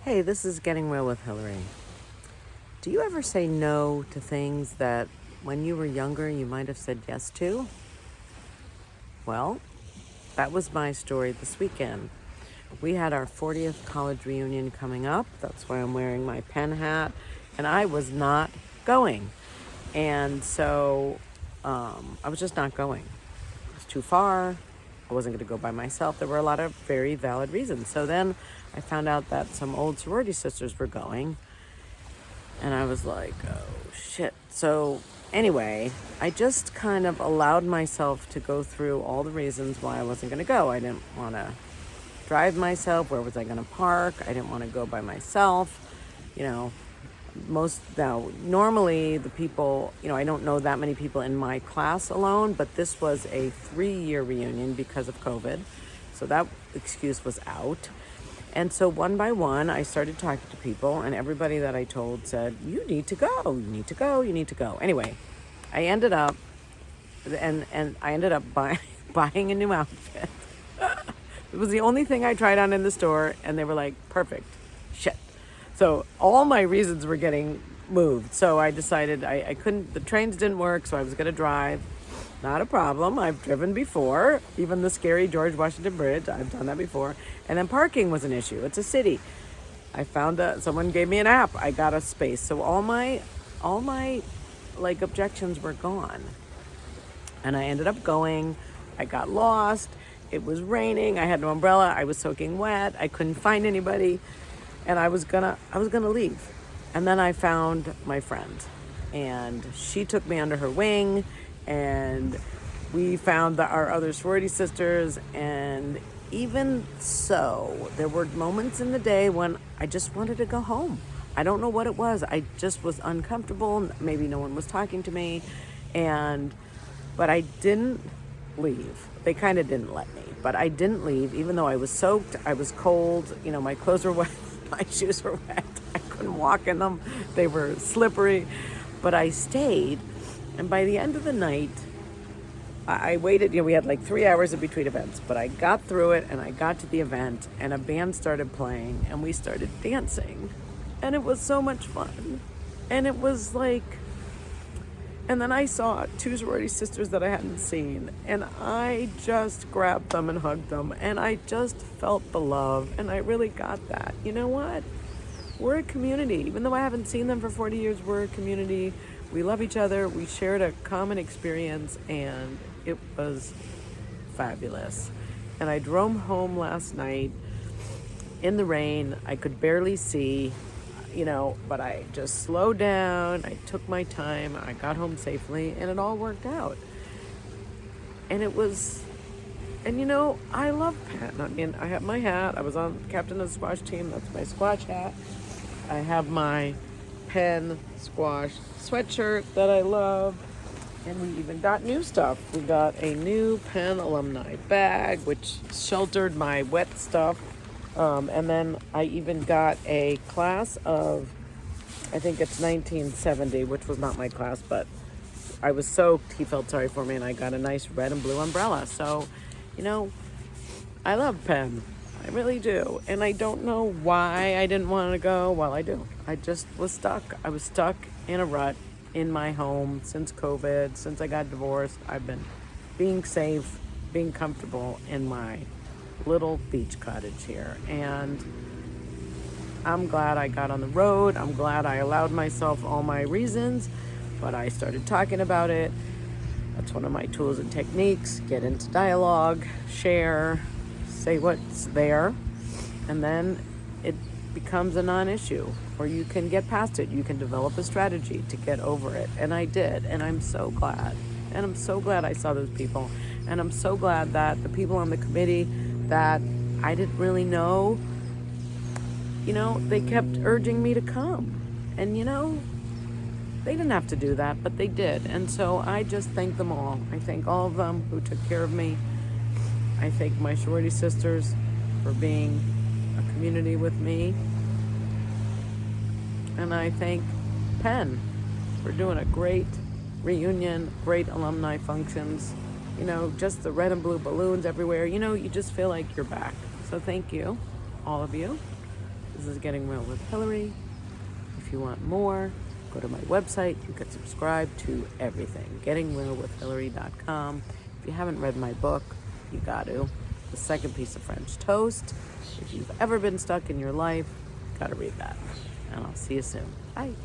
Hey, this is Getting Real with Hillary. Do you ever say no to things that when you were younger you might have said yes to? Well, that was my story this weekend. We had our 40th college reunion coming up. That's why I'm wearing my Penn hat. And I was not going. And so I was just not going. It was too far. I wasn't going to go by myself. There were a lot of very valid reasons. So then I found out that some old sorority sisters were going. And I was like, oh, shit. So anyway, I just kind of allowed myself to go through all the reasons why I wasn't going to go. I didn't want to drive myself. Where was I going to park? I didn't want to go by myself. Normally the people, I don't know that many people in my class alone, but this was a 3-year reunion because of COVID. So that excuse was out. And so one by one, I started talking to people, and everybody that I told said, you need to go, you need to go, you need to go. Anyway, I ended up, buying a new outfit. It was the only thing I tried on in the store, and they were like, perfect. Shit. So all my reasons were getting moved. So I decided I couldn't, the trains didn't work, so I was going to drive. Not a problem. I've driven before. Even the scary George Washington Bridge, I've done that before. And then parking was an issue. It's a city. I found someone gave me an app. I got a space. So all my objections were gone. And I ended up going. I got lost. It was raining. I had no umbrella. I was soaking wet. I couldn't find anybody. And I was gonna leave. And then I found my friend. And she took me under her wing. And we found our other sorority sisters, and even so, there were moments in the day when I just wanted to go home. I don't know what it was. I just was uncomfortable. Maybe no one was talking to me, but I didn't leave. They kind of didn't let me, but I didn't leave, even though I was soaked. I was cold. My clothes were wet. My shoes were wet. I couldn't walk in them. They were slippery, but I stayed. And by the end of the night, I waited, we had like 3 hours in between events, but I got through it and I got to the event and a band started playing and we started dancing. And it was so much fun. And it was like, and then I saw 2 sorority sisters that I hadn't seen and I just grabbed them and hugged them and I just felt the love and I really got that. You know what? We're a community. Even though I haven't seen them for 40 years, we're a community. We love each other. We shared a common experience, and it was fabulous. And I drove home last night in the rain. I could barely see, but I just slowed down. I took my time. I got home safely, and it all worked out. And it was, I love Penn. I have my hat. I was on captain of the squash team. That's my squash hat. I have my Penn squash sweatshirt that I love, and we even got new stuff. We got a new Penn alumni bag which sheltered my wet stuff, and then I even got a class of, I think it's 1970, which was not my class, but I was soaked. He felt sorry for me and I got a nice red and blue umbrella. So I love Penn. I really do. And I don't know why I didn't want to go. Well, I do. I just was stuck. I was stuck in a rut in my home since COVID, since I got divorced. I've been being safe, being comfortable in my little beach cottage here. And I'm glad I got on the road. I'm glad I allowed myself all my reasons, but I started talking about it. That's one of my tools and techniques. Get into dialogue, share, say what's there, and then it becomes a non-issue, or you can get past it. You can develop a strategy to get over it, and I did, and I'm so glad. And I'm so glad I saw those people, and I'm so glad that the people on the committee that I didn't really know, they kept urging me to come, and they didn't have to do that, but they did. And so I just thank them all. I thank all of them who took care of me. I thank my sorority sisters for being a community with me. And I thank Penn for doing a great reunion, great alumni functions. Just the red and blue balloons everywhere. You just feel like you're back. So thank you, all of you. This is Getting Real with Hillary. If you want more, go to my website. You can subscribe to everything. GettingRealWithHillary.com. If you haven't read my book, you got to. The Second Piece of French Toast. If you've ever been stuck in your life, got to read that. And I'll see you soon. Bye.